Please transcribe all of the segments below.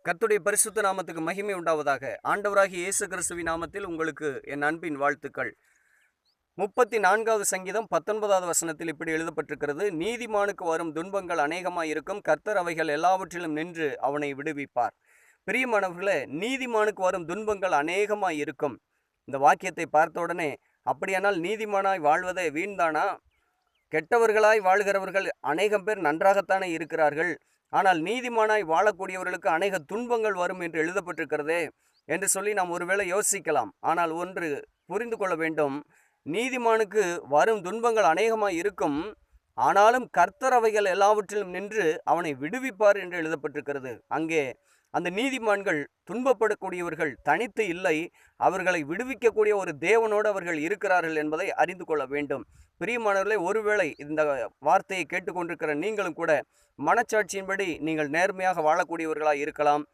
கர்த்தருடைய பரிசுத்த நாமத்துக்கு மகிமை உண்டாவதாக. ஆண்டவராகிய இயேசு கிறிஸ்துவின் நாமத்தில் உங்களுக்கு என் அன்பின் வாழ்த்துக்கள். 34வது சங்கீதம் 19வது வசனத்தில் இப்படி எழுதப்பட்டிருக்கிறது: நீதிமானுக்கு வரும் துன்பங்கள் அநேகமாயிருக்கும், கர்த்தர் அவைகள் எல்லாவற்றிலும் நின்று அவனை விடுவிப்பார். பிரியமானவர்களே, நீதிமானுக்கு வரும் துன்பங்கள் அநேகமாயிருக்கும். இந்த வாக்கியத்தை பார்த்த உடனே, அப்படியானால் நீதிமானாய் வாழ்வதே வீண்தானா? கெட்டவர்களாய் வாழ்கிறவர்கள் அநேகம் பேர் நன்றாகத்தானே இருக்கிறார்கள். ஆனால் நீதிமானாய் வாழக்கூடியவர்களுக்கு அநேக துன்பங்கள் வரும் என்று எழுதப்பட்டிருக்கிறதே என்று சொல்லி நாம் ஒருவேளை யோசிக்கலாம். ஆனால் ஒன்று புரிந்து கொள்ள வேண்டும், நீதிமானுக்கு வரும் துன்பங்கள் அநேகமாய் இருக்கும், ஆனாலும் கர்த்தர் அவைகள் எல்லாவற்றிலும் நின்று அவனை விடுவிப்பார் என்று எழுதப்பட்டிருக்கிறது. அங்கே அந்த நீதிமான்கள் துன்பப்படக்கூடியவர்கள் தனித்து இல்லை, அவர்களை விடுவிக்கக்கூடிய ஒரு தேவனோடு அவர்கள் இருக்கிறார்கள் என்பதை அறிந்து கொள்ள வேண்டும். பிரியமானவர்களே, ஒருவேளை இந்த வார்த்தையை கேட்டுக்கொண்டிருக்கிற நீங்களும் கூட மனச்சாட்சியின்படி நீங்கள் நேர்மையாக வாழக்கூடியவர்களாக இருக்கலாம்,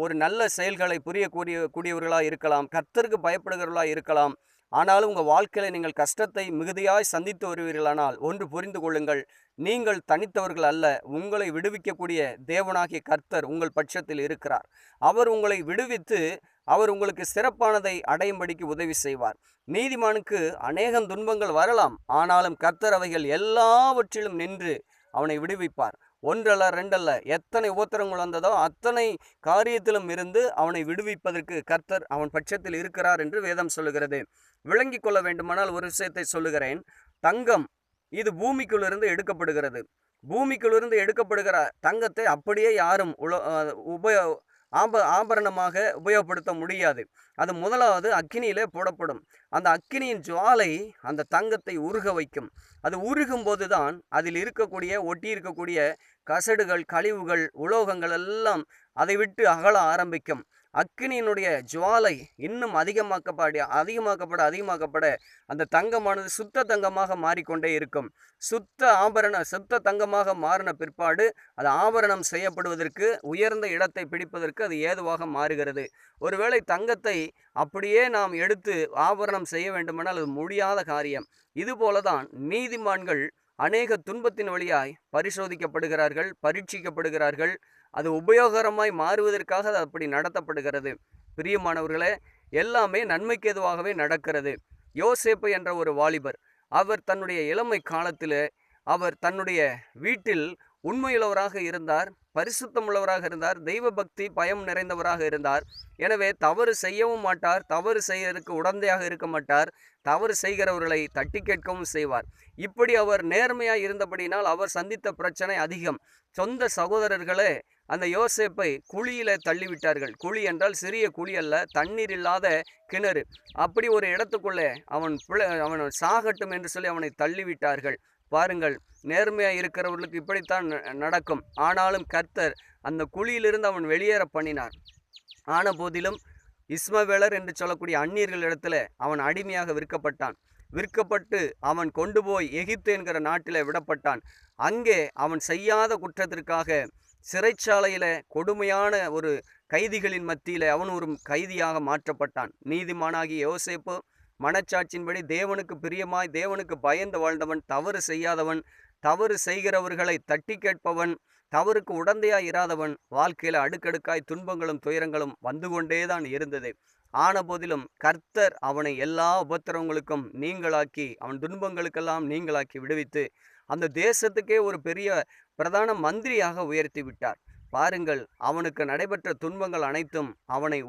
ஒரு நல்ல செயல்களை புரியக்கூடியவர்களாக இருக்கலாம், கர்த்தருக்கு பயப்படுகிறவர்களாக இருக்கலாம். ஆனாலும் உங்கள் வாழ்க்கையில் நீங்கள் கஷ்டத்தை மிகுதியாய் சந்தித்து வருவீர்களானால் ஒன்று புரிந்து கொள்ளுங்கள், நீங்கள் தனித்தவர்கள் அல்ல. உங்களை விடுவிக்கக்கூடிய தேவனாகிய கர்த்தர் உங்கள் பட்சத்தில் இருக்கிறார். அவர் உங்களை விடுவித்து அவர் உங்களுக்கு சிறப்பானதை அடையும்படிக்கு உதவி செய்வார். நீதிமானுக்கு அநேகம் துன்பங்கள் வரலாம், ஆனாலும் கர்த்தர் அவைகள் எல்லாவற்றிலும் நின்று அவனை விடுவிப்பார். ஒன்றல்ல ரெண்டல்ல, எத்தனை உபத்திரங்கள் வந்ததோ அத்தனை காரியத்திலும் இருந்து அவனை விடுவிப்பதற்கு கர்த்தர் அவன் பட்சத்தில் இருக்கிறார் என்று வேதம் சொல்லுகிறது. விளங்கி கொள்ள வேண்டுமானால் ஒரு விஷயத்தை சொல்லுகிறேன். தங்கம் இது பூமிக்குள்ளிருந்து எடுக்கப்படுகிறது. பூமிக்குள்ளிருந்து எடுக்கப்படுகிற தங்கத்தை அப்படியே யாரும் ஆபரணமாக உபயோகப்படுத்த முடியாது. அது முதலாவது அக்கினியிலே போடப்படும். அந்த அக்கினியின் ஜுவாலை அந்த தங்கத்தை உருக வைக்கும். அது உருகும் போதுதான் அதில் ஒட்டி இருக்கக்கூடிய கசடுகள், கழிவுகள், உலோகங்கள் எல்லாம் அதை விட்டு அகல ஆரம்பிக்கும். அக்கினியினுடைய ஜுவாலை இன்னும் அதிகமாக்கப்பட அந்த தங்கமானது சுத்த தங்கமாக மாறிக்கொண்டே இருக்கும். சுத்த தங்கமாக மாறின பிற்பாடு அது ஆபரணம் செய்யப்படுவதற்கு, உயர்ந்த இடத்தை பிடிப்பதற்கு அது ஏதுவாக மாறுகிறது. ஒருவேளை தங்கத்தை அப்படியே நாம் எடுத்து ஆபரணம் செய்ய வேண்டுமென்றால் அது முடியாத காரியம். இதுபோலதான் நீதிமான்கள் அநேக துன்பத்தின் வழியாய் பரிசோதிக்கப்படுகிறார்கள், பரீட்சிக்கப்படுகிறார்கள். அது உபயோகரமாய் மாறுவதற்காக அது அப்படி நடத்தப்படுகிறது. பிரியமானவர்களே, எல்லாமே நன்மைக்கு எதுவாகவே நடக்கிறது. யோசேப்பு என்ற ஒரு வாலிபர், அவர் தன்னுடைய இளமை காலத்தில் அவர் தன்னுடைய வீட்டில் உண்மையுள்ளவராக இருந்தார், பரிசுத்தமுள்ளவராக இருந்தார், தெய்வ பக்தி பயம் நிறைந்தவராக இருந்தார். எனவே தவறு செய்யவும் மாட்டார், தவறு செய்யறதுக்கு உடந்தையாக இருக்க மாட்டார், தவறு செய்கிறவர்களை தட்டி கேட்கவும் செய்வார். இப்படி அவர் நேர்மையாக இருந்தபடினால் அவர் சந்தித்த பிரச்சனை அதிகம். சொந்த சகோதரர்களே அந்த யோசேப்பை குழியில தள்ளிவிட்டார்கள். குழி என்றால் சிறிய குழி அல்ல, தண்ணீர் இல்லாத கிணறு. அப்படி ஒரு இடத்துக்குள்ளே அவன் சாகட்டும் என்று சொல்லி அவனை தள்ளிவிட்டார்கள். பாருங்கள், நேர்மையாக இருக்கிறவர்களுக்கு இப்படித்தான் நடக்கும். ஆனாலும் கர்த்தர் அந்த குழியிலிருந்து அவன் வெளியேற பண்ணினார். ஆன போதிலும் இஸ்மவேலர் என்று சொல்லக்கூடிய அந்நியர்களிடத்தில் அவன் அடிமையாக விற்கப்பட்டு அவன் கொண்டு போய் எகிப்து என்கிற நாட்டில் விடப்பட்டான். அங்கே அவன் செய்யாத குற்றத்திற்காக சிறைச்சாலையில் கொடுமையான ஒரு கைதிகளின் மத்தியில் அவன் ஒரு கைதியாக மாற்றப்பட்டான். நீதிமானாகிய யோசேப்பு மனச்சாட்சியின்படி தேவனுக்கு பிரியமாய் தேவனுக்கு பயந்து வாழ்ந்தவன், தவறு செய்யாதவன், தவறு செய்கிறவர்களை தட்டி கேட்பவன், தவறுக்கு உடந்தையாய் இராதவன். வாழ்க்கையில் அடுக்கடுக்காய் துன்பங்களும் துயரங்களும் வந்து கொண்டேதான் இருந்தது. ஆன போதிலும் கர்த்தர் அவனை எல்லா உபத்திரவங்களுக்கும் நீங்களாக்கி, அவன் துன்பங்களுக்கெல்லாம் நீங்களாக்கி விடுவித்து அந்த தேசத்துக்கே ஒரு பெரிய பிரதான மந்திரியாக உயர்த்தி விட்டார். பாருங்கள், அவனுக்கு நடைபெற்ற துன்பங்கள் அனைத்தும் அவனை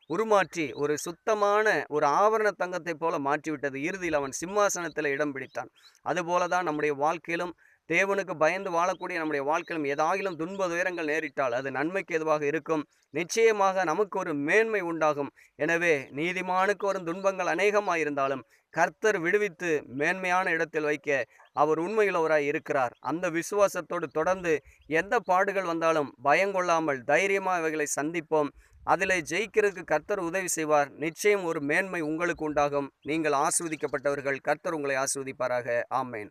உருமாற்றி ஒரு சுத்தமான ஒரு ஆபரண தங்கத்தை போல மாற்றிவிட்டது. இறுதியில் அவன் சிம்மாசனத்தில் இடம் பிடித்தான். அதுபோலதான் நம்முடைய வாழ்க்கையிலும் தேவனுக்கு பயந்து வாழக்கூடிய நம்முடைய வாழ்க்கையிலும் ஏதாயிலும் துன்ப துயரங்கள் நேரிட்டால் அது நன்மைக்கு எதுவாக இருக்கும். நிச்சயமாக நமக்கு ஒரு மேன்மை உண்டாகும். எனவே நீதிமானுக்கு வரும் துன்பங்கள் அநேகமாயிருந்தாலும் கர்த்தர் விடுவித்து மேன்மையான இடத்தில் வைக்க அவர் உண்மையுள்ளவராய் இருக்கிறார். அந்த விசுவாசத்தோடு தொடர்ந்து எந்த பாடுகள் வந்தாலும் பயங்கொள்ளாமல் தைரியமாக அவைகளை சந்திப்போம். அதில் ஜெயிக்கிறதுக்கு கர்த்தர் உதவி செய்வார். நிச்சயம் ஒரு மேன்மை உங்களுக்கு உண்டாகும். நீங்கள் ஆசீர்வதிக்கப்பட்டவர்கள். கர்த்தர் உங்களை ஆசீர்வதிப்பாராக. ஆமேன்.